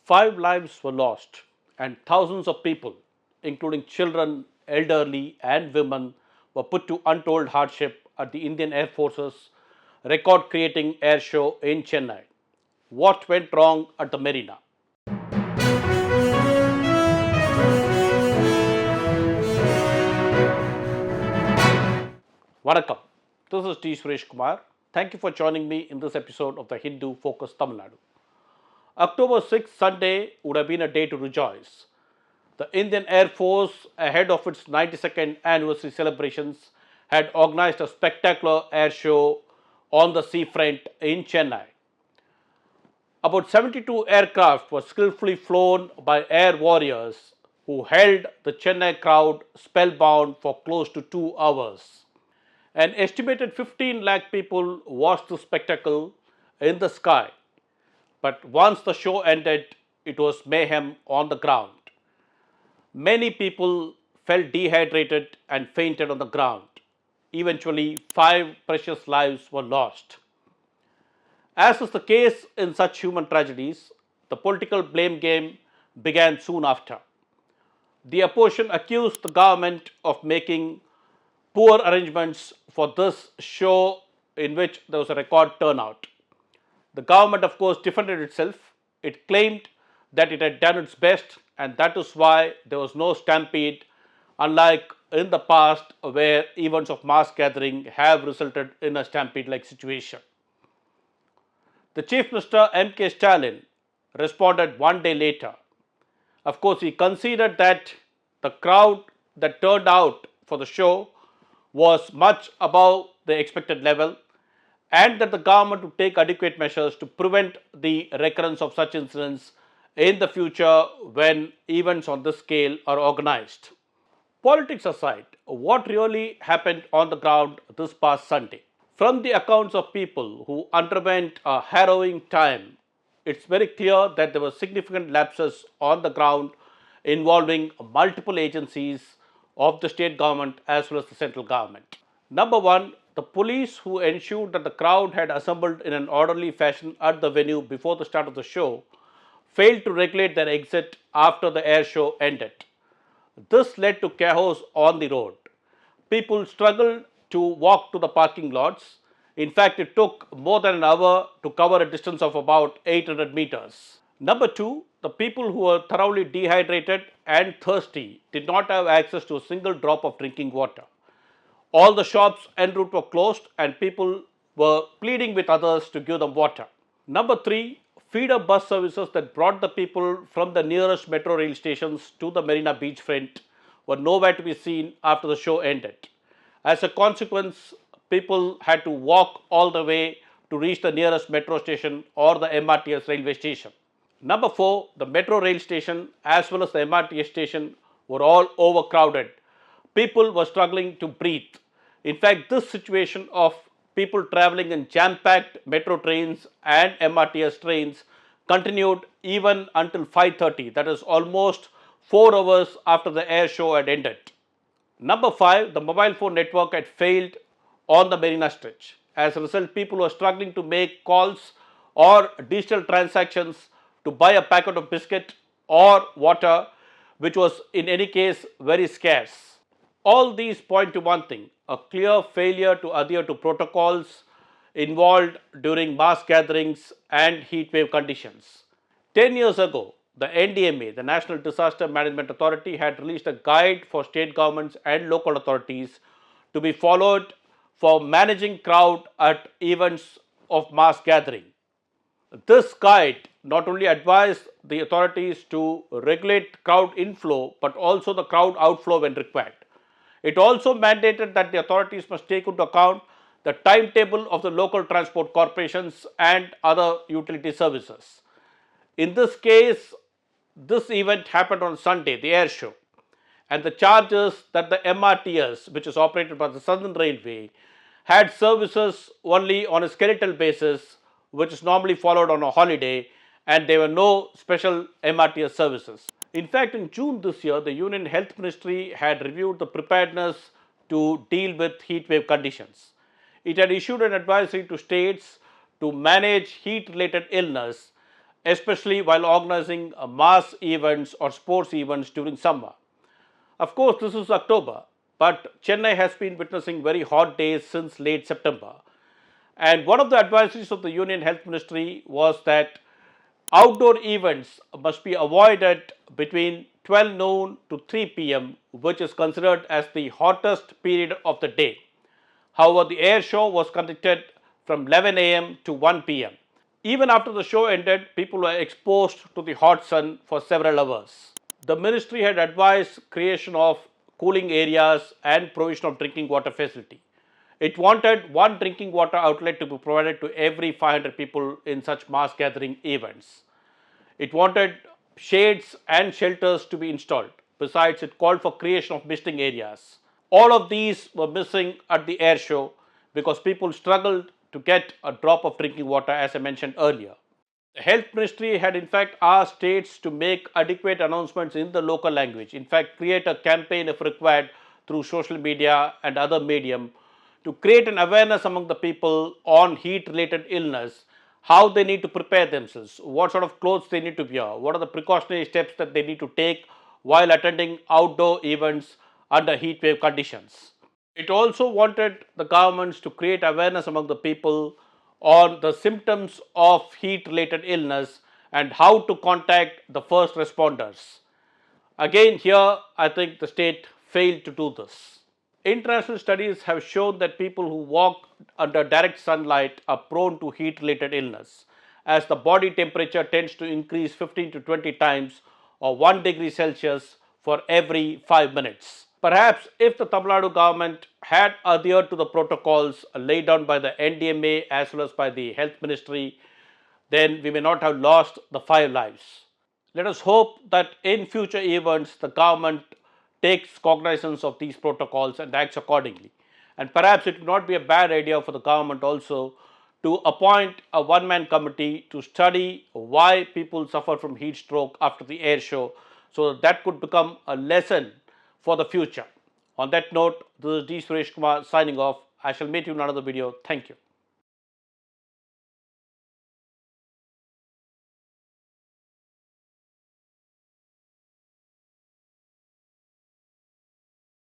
5 lives were lost, and thousands of people, including children, elderly, and women, were put to untold hardship at the Indian Air Force's record creating air show in Chennai. What went wrong at the Marina? Vanakkam. This is T. Suresh Kumar. Thank you for joining me in this episode of the Hindu Focus Tamil Nadu. October 6th, Sunday, would have been a day to rejoice. The Indian Air Force, ahead of its 92nd anniversary celebrations, had organized a spectacular air show on the seafront in Chennai. About 72 aircraft were skillfully flown by air warriors who held the Chennai crowd spellbound for close to 2 hours. An estimated 15 lakh people watched the spectacle in the sky. But once the show ended, it was mayhem on the ground. Many people felt dehydrated and fainted on the ground. Eventually, 5 precious lives were lost. As is the case in such human tragedies, the political blame game began soon after. The opposition accused the government of making poor arrangements for this show in which there was a record turnout. The government, of course, defended itself. It claimed that it had done its best, and that is why there was no stampede, unlike in the past where events of mass gathering have resulted in a stampede like situation. The Chief Minister M.K. Stalin responded one day later. Of course, he conceded that the crowd that turned out for the show was much above the expected level and that the government would take adequate measures to prevent the recurrence of such incidents in the future when events on this scale are organized. Politics aside, what really happened on the ground this past Sunday? From the accounts of people who underwent a harrowing time, it's very clear that there were significant lapses on the ground involving multiple agencies of the state government as well as the central government. Number one, the police who ensured that the crowd had assembled in an orderly fashion at the venue before the start of the show failed to regulate their exit after the air show ended. This led to chaos on the road. People struggled to walk to the parking lots. In fact, it took more than an hour to cover a distance of about 800 meters. Number two, the people who were thoroughly dehydrated and thirsty did not have access to a single drop of drinking water. All the shops en route were closed and people were pleading with others to give them water. Number three, feeder bus services that brought the people from the nearest metro rail stations to the Marina beachfront were nowhere to be seen after the show ended. As a consequence, people had to walk all the way to reach the nearest metro station or the MRTS railway station. Number four, the metro rail station as well as the MRTS station were all overcrowded. People were struggling to breathe. In fact, this situation of people traveling in jam-packed metro trains and MRTS trains continued even until 5:30, that is almost 4 hours after the air show had ended. Number five, the mobile phone network had failed on the Marina stretch. As a result, people were struggling to make calls or digital transactions to buy a packet of biscuit or water, which was in any case very scarce. All these point to one thing: a clear failure to adhere to protocols involved during mass gatherings and heat wave conditions. 10 years ago, the NDMA, the National Disaster Management Authority, had released a guide for state governments and local authorities to be followed for managing crowd at events of mass gathering. This guide not only advised the authorities to regulate crowd inflow but also the crowd outflow when required. It also mandated that the authorities must take into account the timetable of the local transport corporations and other utility services. In this case, this event happened on Sunday, the air show, and the charges that the MRTS, which is operated by the Southern Railway, had services only on a skeletal basis, which is normally followed on a holiday, and there were no special MRTS services. In fact, in June this year, the Union Health Ministry had reviewed the preparedness to deal with heat wave conditions. It had issued an advisory to states to manage heat related illness, especially while organizing mass events or sports events during summer. Of course, this is October, but Chennai has been witnessing very hot days since late September. And one of the advisories of the Union Health Ministry was that outdoor events must be avoided between 12 noon to 3 p.m., which is considered as the hottest period of the day. However, the air show was conducted from 11 a.m. to 1 p.m. Even after the show ended, people were exposed to the hot sun for several hours. The ministry had advised creation of cooling areas and provision of drinking water facility. It wanted one drinking water outlet to be provided to every 500 people in such mass gathering events. It wanted shades and shelters to be installed. Besides, it called for creation of misting areas. All of these were missing at the air show because people struggled to get a drop of drinking water, as I mentioned earlier. The health ministry had in fact asked states to make adequate announcements in the local language. In fact, create a campaign if required through social media and other medium to create an awareness among the people on heat related illness, how they need to prepare themselves, what sort of clothes they need to wear, what are the precautionary steps that they need to take while attending outdoor events under heat wave conditions. It also wanted the governments to create awareness among the people on the symptoms of heat related illness and how to contact the first responders. Again, here I think the state failed to do this. International studies have shown that people who walk under direct sunlight are prone to heat related illness, as the body temperature tends to increase 15 to 20 times or 1 degree Celsius for every 5 minutes. Perhaps if the Tamil Nadu government had adhered to the protocols laid down by the NDMA as well as by the Health Ministry, then we may not have lost the 5 lives. Let us hope that in future events the government takes cognizance of these protocols and acts accordingly. And perhaps it would not be a bad idea for the government also to appoint a one-man committee to study why people suffer from heat stroke after the air show, so that could become a lesson for the future. On that note, this is D. Suresh Kumar signing off. I shall meet you in another video. Thank you.